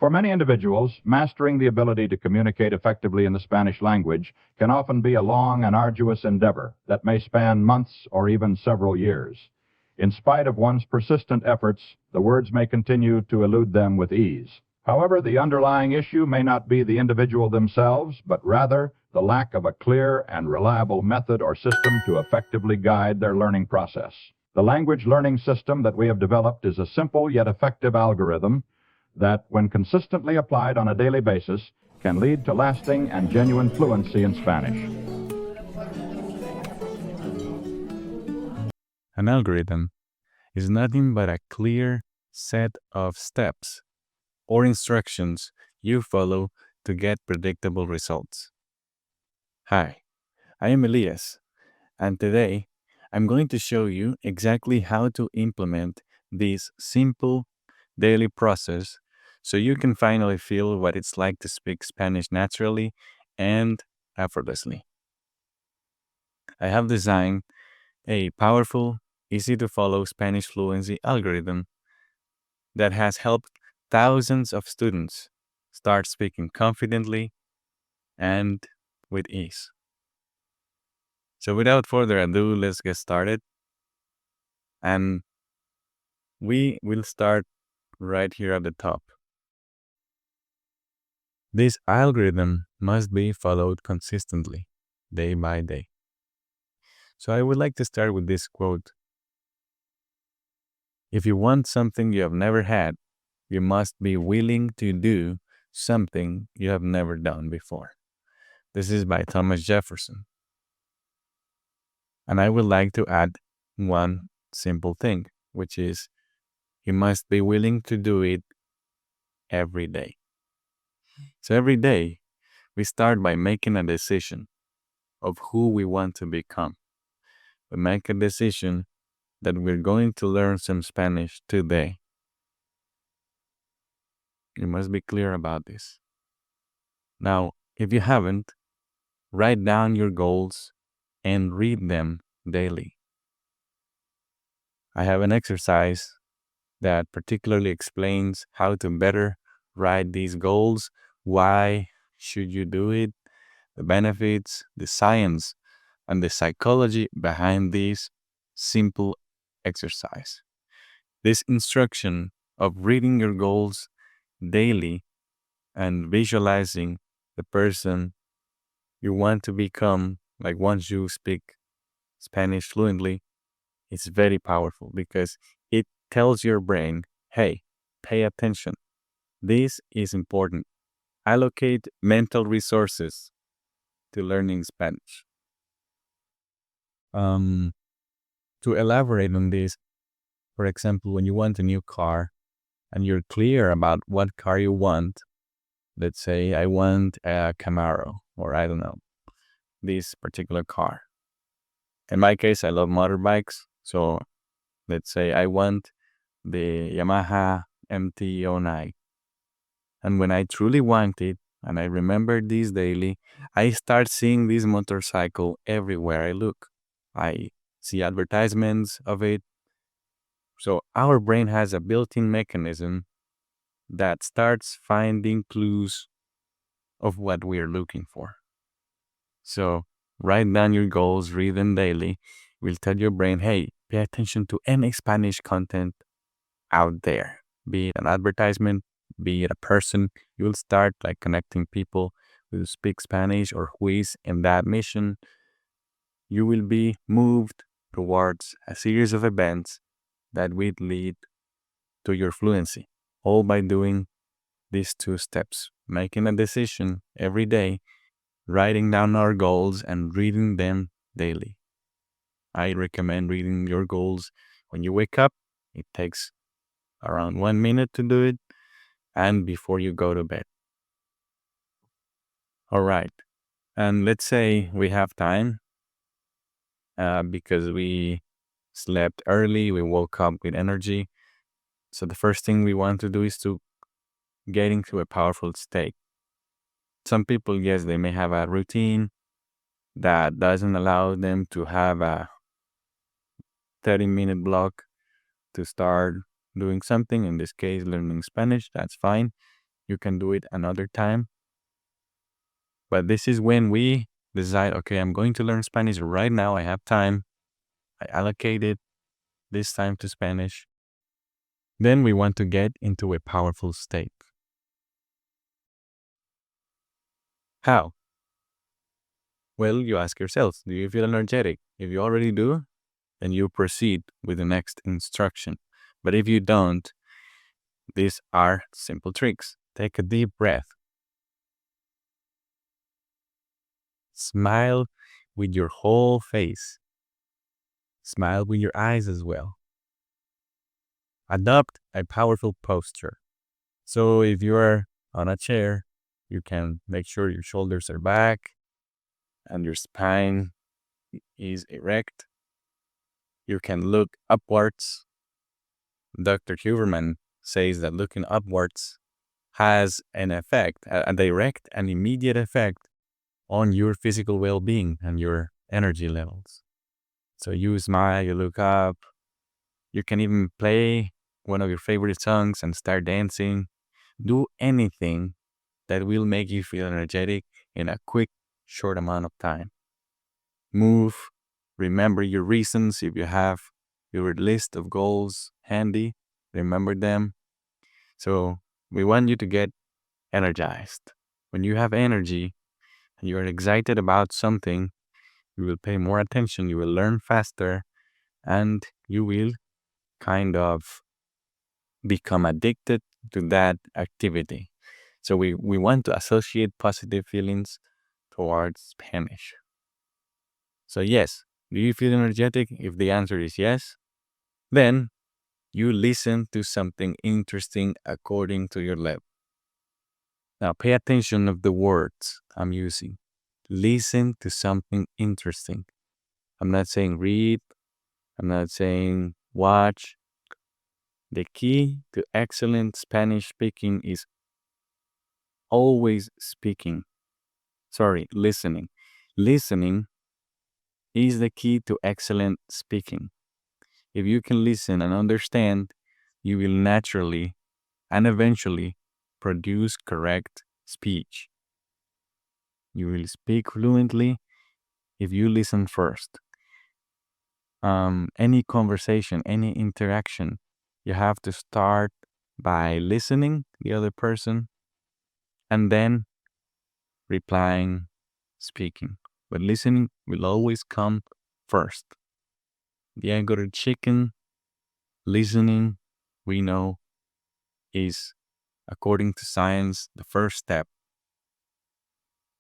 For many individuals, mastering the ability to communicate effectively in the Spanish language can often be a long and arduous endeavor that may span months or even several years. In spite of one's persistent efforts, the words may continue to elude them with ease. However, the underlying issue may not be the individual themselves, but rather the lack of a clear and reliable method or system to effectively guide their learning process. The language learning system that we have developed is a simple yet effective algorithm that, when consistently applied on a daily basis, can lead to lasting and genuine fluency in Spanish. An algorithm is nothing but a clear set of steps or instructions you follow to get predictable results. Hi, I am Elias, and today I'm going to show you exactly how to implement this simple daily process so you can finally feel what it's like to speak Spanish naturally and effortlessly. I have designed a powerful, easy to follow Spanish fluency algorithm that has helped thousands of students start speaking confidently and with ease. So without further ado, let's get started. And we will start right here at the top. This algorithm must be followed consistently, day by day. So I would like to start with this quote. If you want something you have never had, you must be willing to do something you have never done before. This is by Thomas Jefferson. And I would like to add one simple thing, which is you must be willing to do it every day. So every day, we start by making a decision of who we want to become. We make a decision that we're going to learn some Spanish today. You must be clear about this. Now, if you haven't, write down your goals and read them daily. I have an exercise that particularly explains how to better write these goals, why should you do it, the benefits, the science, and the psychology behind this simple exercise. This instruction of reading your goals daily and visualizing the person you want to become, like once you speak Spanish fluently, is very powerful because it tells your brain, hey, pay attention. This is important. Allocate mental resources to learning Spanish. To elaborate on this, for example, when you want a new car and you're clear about what car you want, let's say I want a Camaro, or I don't know, this particular car. In my case, I love motorbikes, so let's say I want the Yamaha MT-09. And when I truly want it, and I remember this daily, I start seeing this motorcycle everywhere I look. I see advertisements of it. So our brain has a built-in mechanism that starts finding clues of what we're looking for. So write down your goals, read them daily. Will tell your brain, hey, pay attention to any Spanish content out there, be it an advertisement, be it a person. You will start like connecting people who speak Spanish or who is in that mission. You will be moved towards a series of events that will lead to your fluency, all by doing these two steps, making a decision every day, writing down our goals, and reading them daily. I recommend reading your goals when you wake up. It takes around 1 minute to do it, and before you go to bed. All right. And let's say we have time because we slept early, we woke up with energy. So the first thing we want to do is to get into a powerful state. Some people, yes, they may have a routine that doesn't allow them to have a 30-minute block to start doing something, in this case, learning Spanish. That's fine. You can do it another time. But this is when we decide, okay, I'm going to learn Spanish right now. I have time. I allocated this time to Spanish. Then we want to get into a powerful state. How? Well, you ask yourself, do you feel energetic? If you already do, then you proceed with the next instruction. But if you don't, these are simple tricks. Take a deep breath. Smile with your whole face. Smile with your eyes as well. Adopt a powerful posture. So if you are on a chair, you can make sure your shoulders are back and your spine is erect. You can look upwards. Dr. Huberman says that looking upwards has an effect, a direct and immediate effect on your physical well-being and your energy levels. So you smile, you look up, you can even play one of your favorite songs and start dancing. Do anything that will make you feel energetic in a quick, short amount of time. Move, remember your reasons. If you have your list of goals handy, remember them. So we want you to get energized. When you have energy and you are excited about something, you will pay more attention, you will learn faster, and you will kind of become addicted to that activity. So we want to associate positive feelings towards Spanish. So yes, do you feel energetic? If the answer is yes, then you listen to something interesting according to your level. Now pay attention of the words I'm using. Listen to something interesting. I'm not saying read. I'm not saying watch. The key to excellent Spanish speaking is always speaking. Sorry, listening. Listening is the key to excellent speaking. If you can listen and understand, you will naturally and eventually produce correct speech. You will speak fluently if you listen first. Any conversation, any interaction, you have to start by listening the other person and then replying, speaking. But listening will always come first. The egg or chicken, listening, we know, is, according to science, the first step.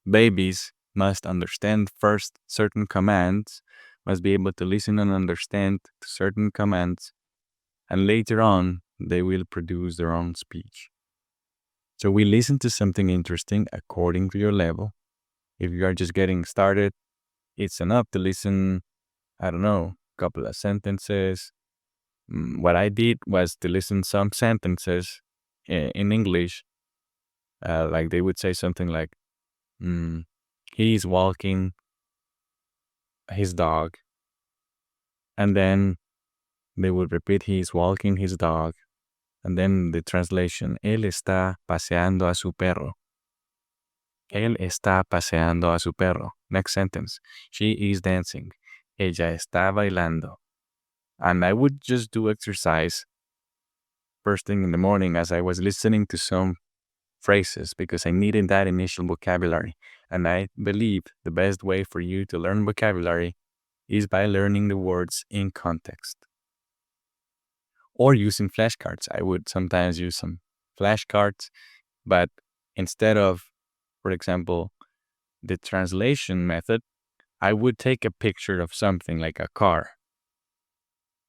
Babies must understand first certain commands, must be able to listen and understand certain commands, and later on, they will produce their own speech. So we listen to something interesting according to your level. If you are just getting started, it's enough to listen, I don't know, a couple of sentences. What I did was to listen some sentences in English, like they would say something like, he's walking his dog. And then they would repeat, he's walking his dog. And then the translation, él está paseando a su perro. Él está paseando a su perro. Next sentence, she is dancing. Ella está bailando. And I would just do exercise first thing in the morning as I was listening to some phrases because I needed that initial vocabulary. And I believe the best way for you to learn vocabulary is by learning the words in context. Or using flashcards. I would sometimes use some flashcards, but instead of, for example, the translation method, I would take a picture of something like a car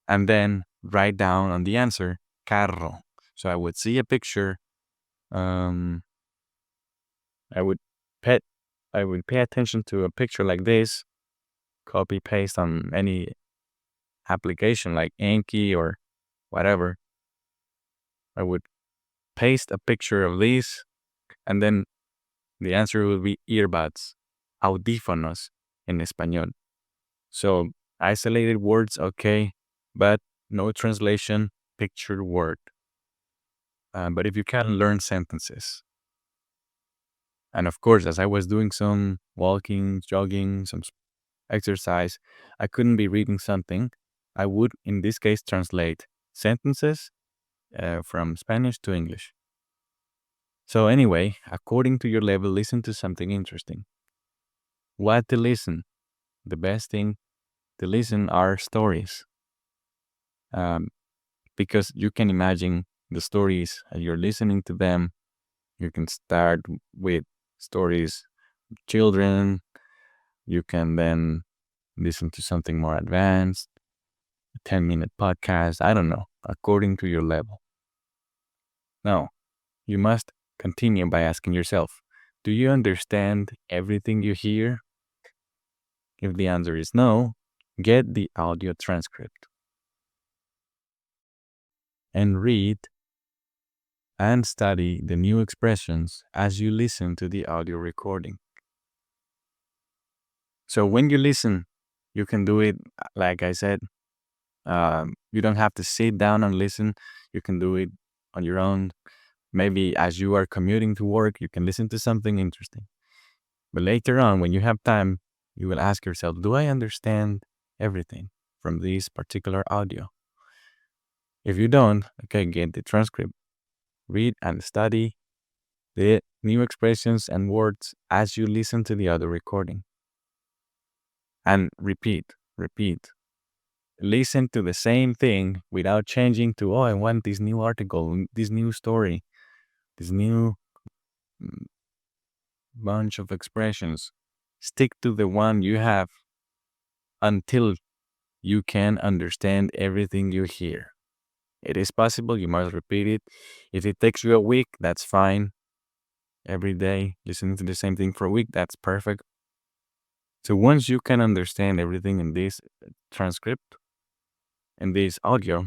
and then write down on the answer, carro. So I would see a picture. I would pay attention to a picture like this, copy paste on any application like Anki or whatever. I would paste a picture of these, and then the answer would be earbuds, audífonos in español. So isolated words, okay, but no translation, picture word. But if you can learn sentences, And of course, as I was doing some walking, jogging, some exercise, I couldn't be reading something. I would, in this case, translate sentences from Spanish to English. So anyway, according to your level, listen to something interesting. What to listen? The best thing to listen are stories. Um, because you can imagine the stories and you're listening to them. You can start with stories of children. You can then listen to something more advanced, a 10-minute podcast. I don't know, according to your level. Now, you must continue by asking yourself, do you understand everything you hear? If the answer is no, get the audio transcript and read and study the new expressions as you listen to the audio recording. So when you listen, you can do it, like I said, you don't have to sit down and listen. You can do it on your own. Maybe as you are commuting to work, you can listen to something interesting. But later on, when you have time, you will ask yourself, do I understand everything from this particular audio? If you don't, okay, get the transcript, read and study the new expressions and words as you listen to the audio recording. And repeat. Listen to the same thing without changing to, oh, I want this new article, this new story, this new bunch of expressions. Stick to the one you have until you can understand everything you hear. It is possible, you must repeat it. If it takes you a week, that's fine. Every day, listening to the same thing for a week, that's perfect. So once you can understand everything in this transcript, in this audio,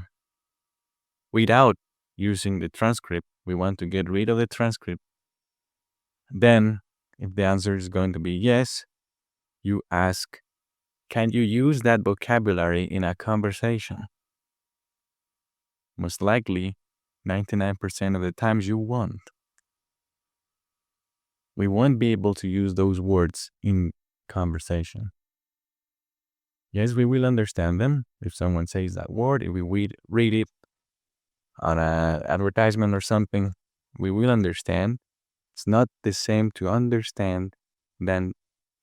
without using the transcript, we want to get rid of the transcript. Then, if the answer is going to be yes, you ask, can you use that vocabulary in a conversation? Most likely, 99% of the times you won't. We won't be able to use those words in conversation. Yes, we will understand them if someone says that word, if we read it on an advertisement or something, we will understand. It's not the same to understand than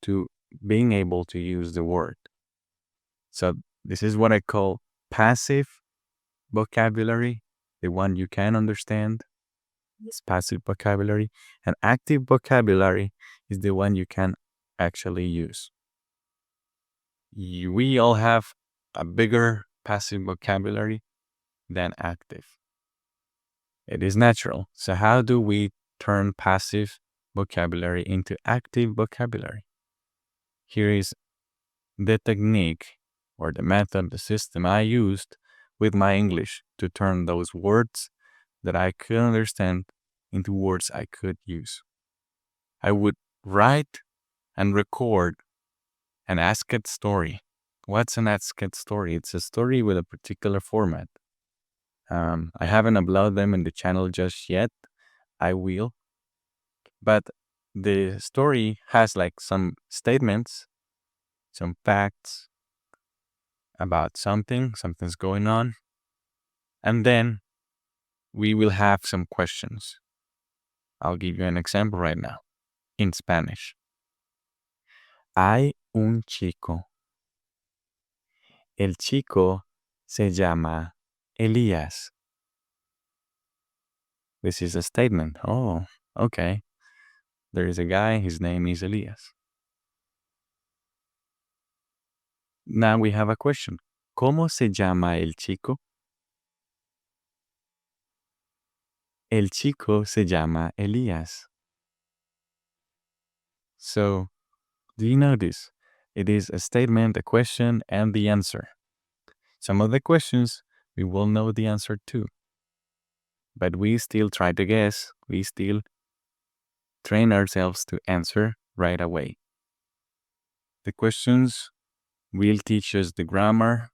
to being able to use the word. So this is what I call passive vocabulary, the one you can understand. It's passive vocabulary. And active vocabulary is the one you can actually use. We all have a bigger passive vocabulary than active. It is natural. So how do we turn passive vocabulary into active vocabulary? Here is the technique or the method, the system I used with my English to turn those words that I could understand into words I could use. I would write and record an asked story. What's an asked story? It's a story with a particular format. I haven't uploaded them in the channel just yet. I will. But the story has like some statements, some facts about something's going on. And then we will have some questions. I'll give you an example right now in Spanish. Hay un chico. El chico se llama Elías. This is a statement. Oh, okay. There is a guy, his name is Elías. Now we have a question. ¿Cómo se llama el chico? El chico se llama Elías. So, do you notice? It is a statement, a question, and the answer. Some of the questions we will know the answer to, but we still try to guess. We still train ourselves to answer right away. The questions will teach us the grammar,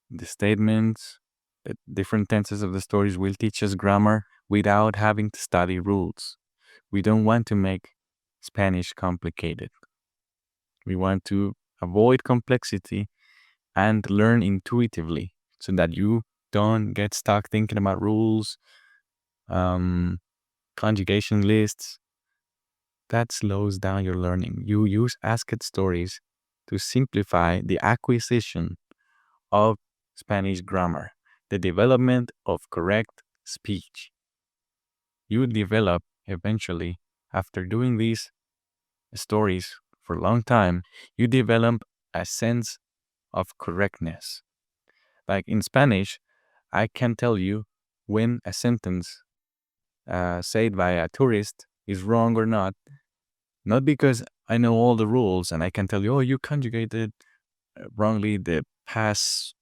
the statements, the different tenses of the stories will teach us grammar without having to study rules. We don't want to make Spanish complicated. We want to avoid complexity and learn intuitively so that you don't get stuck thinking about rules, conjugation lists. That slows down your learning. You use asked stories to simplify the acquisition of Spanish grammar, the development of correct speech. You develop eventually, after doing these stories for a long time, you develop a sense of correctness. Like in Spanish, I can tell you when a sentence said by a tourist is wrong or not because I know all the rules and I can tell you, oh, you conjugated wrongly the past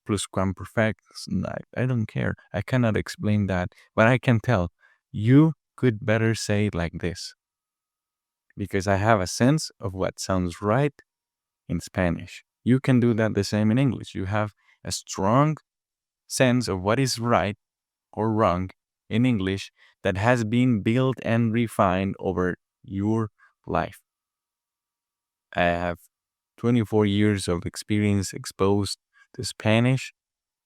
pluscuamperfect. I don't care. I cannot explain that, but I can tell you could better say it like this because I have a sense of what sounds right in Spanish. You can do that the same in English. You have a strong sense of what is right or wrong in English that has been built and refined over your life. I have 24 years of experience exposed to Spanish,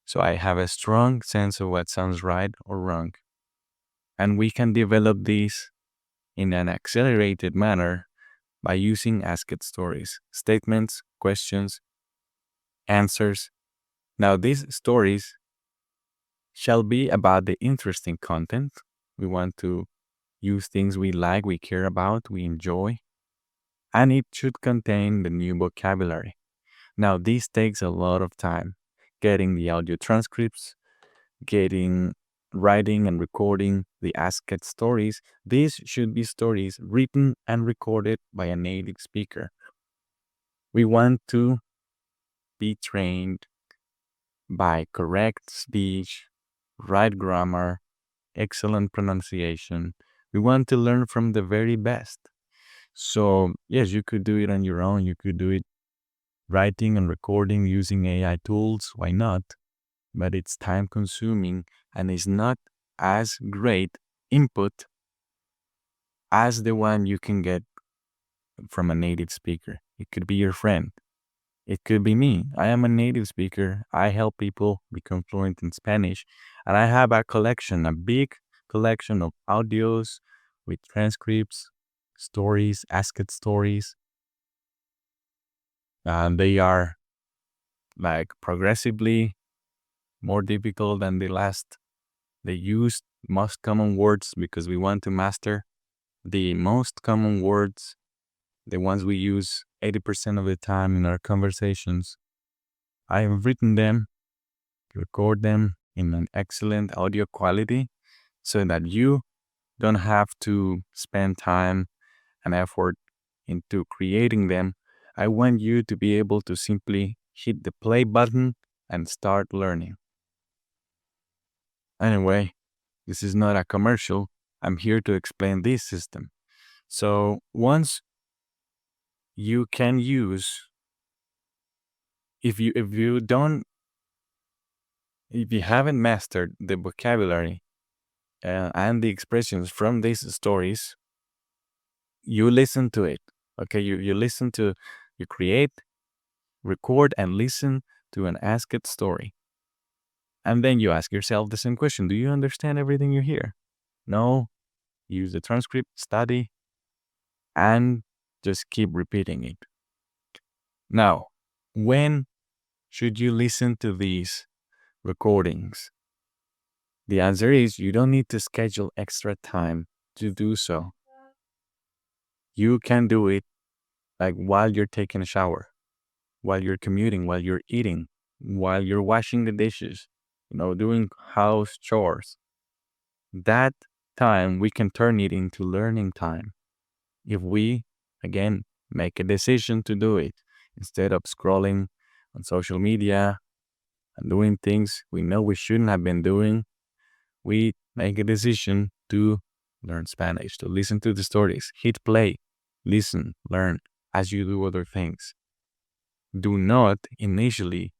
so I have a strong sense of what sounds right or wrong. And we can develop these in an accelerated manner by using asked stories, statements, questions, answers. Now, these stories shall be about the interesting content. We want to use things we like, we care about, we enjoy, and it should contain the new vocabulary. Now, this takes a lot of time. Getting the audio transcripts, getting writing and recording the asked stories. These should be stories written and recorded by a native speaker. We want to be trained by correct speech, right grammar, excellent pronunciation. We want to learn from the very best. So, yes, you could do it on your own. You could do it writing and recording using AI tools. Why not? But it's time consuming and is not as great input as the one you can get from a native speaker. It could be your friend. It could be me. I am a native speaker. I help people become fluent in Spanish. And I have a collection, a big collection of audios with transcripts, stories, asked stories. They are like progressively more difficult than the last. They use most common words because we want to master the most common words, the ones we use 80% of the time in our conversations. I have written them, record them in an excellent audio quality so that you don't have to spend time and effort into creating them. I want you to be able to simply hit the play button and start learning. Anyway, this is not a commercial. I'm here to explain this system. So once you can use, if you haven't mastered the vocabulary and the expressions from these stories, you listen to it. Okay, you listen to, you create, record, and listen to an asked story. And then you ask yourself the same question. Do you understand everything you hear? No. Use the transcript, study, and just keep repeating it. Now, when should you listen to these recordings? The answer is you don't need to schedule extra time to do so. You can do it like while you're taking a shower, while you're commuting, while you're eating, while you're washing the dishes, doing house chores. That time we can turn it into learning time if we, again, make a decision to do it instead of scrolling on social media and doing things we know we shouldn't have been doing. We make a decision to learn Spanish, to listen to the stories, hit play, listen, learn as you do other things. Do not initially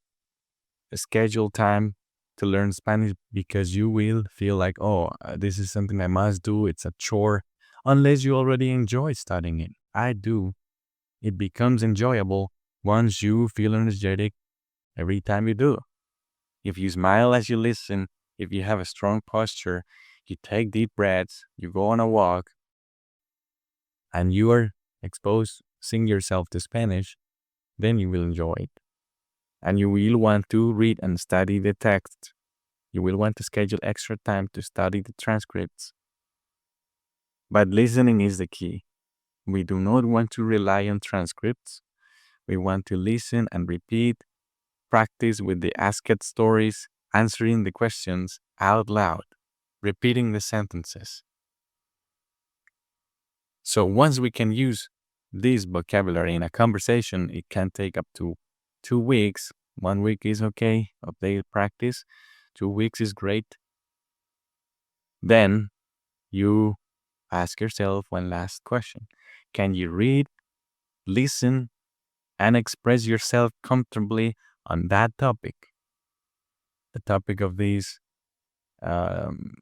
schedule time to learn Spanish because you will feel like, oh, this is something I must do. It's a chore, unless you already enjoy studying it. I do, it becomes enjoyable once you feel energetic every time you do. If you smile as you listen, if you have a strong posture, you take deep breaths, you go on a walk, and you are exposing yourself to Spanish, then you will enjoy it. And you will want to read and study the text. You will want to schedule extra time to study the transcripts. But listening is the key. We do not want to rely on transcripts. We want to listen and repeat, practice with the asked stories, answering the questions out loud, repeating the sentences. So once we can use this vocabulary in a conversation, it can take up to 2 weeks. 1 week is okay of daily practice. 2 weeks is great. Then you ask yourself one last question. Can you read, listen, and express yourself comfortably on that topic? The topic of this um,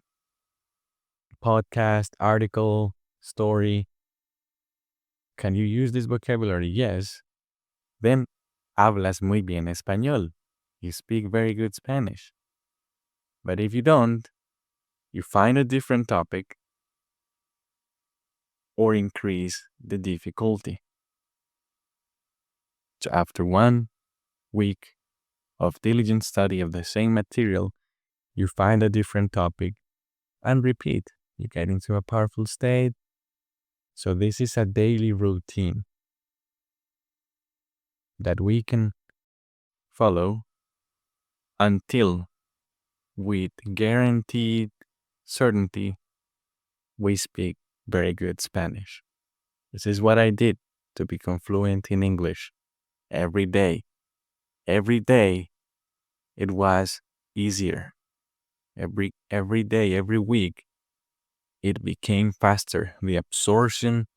podcast, article, story. Can you use this vocabulary? Yes. Then hablas muy bien español. You speak very good Spanish. But if you don't, you find a different topic or increase the difficulty. So after 1 week of diligent study of the same material, you find a different topic and repeat. You get into a powerful state. So this is a daily routine that we can follow until, with guaranteed certainty, we speak very good Spanish. This is what I did to become fluent in English. Every day, it was easier. Every day, every week, it became faster. The absorption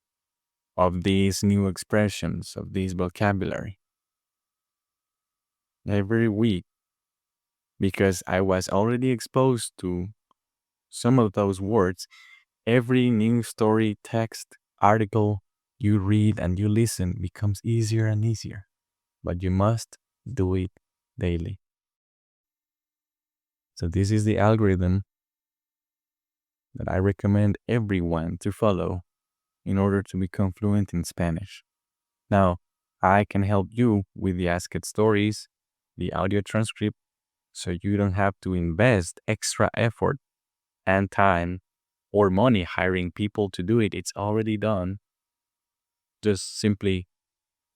of these new expressions, of this vocabulary. Every week, because I was already exposed to some of those words, every new story, text, article you read and you listen becomes easier and easier. But you must do it daily. So this is the algorithm that I recommend everyone to follow in order to become fluent in Spanish. Now, I can help you with the asked stories, the audio transcript, so you don't have to invest extra effort and time or money hiring people to do it. It's already done. Just simply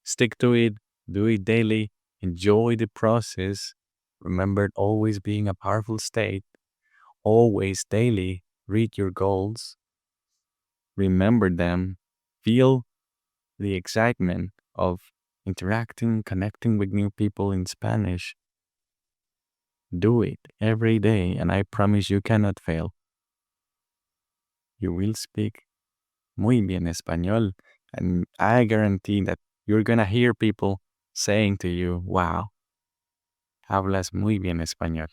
stick to it, do it daily, enjoy the process. Remember, always being a powerful state, always daily read your goals, remember them, feel the excitement of interacting, connecting with new people in Spanish. Do it every day, and I promise you cannot fail. You will speak muy bien español, and I guarantee that you're gonna hear people saying to you, wow, hablas muy bien español.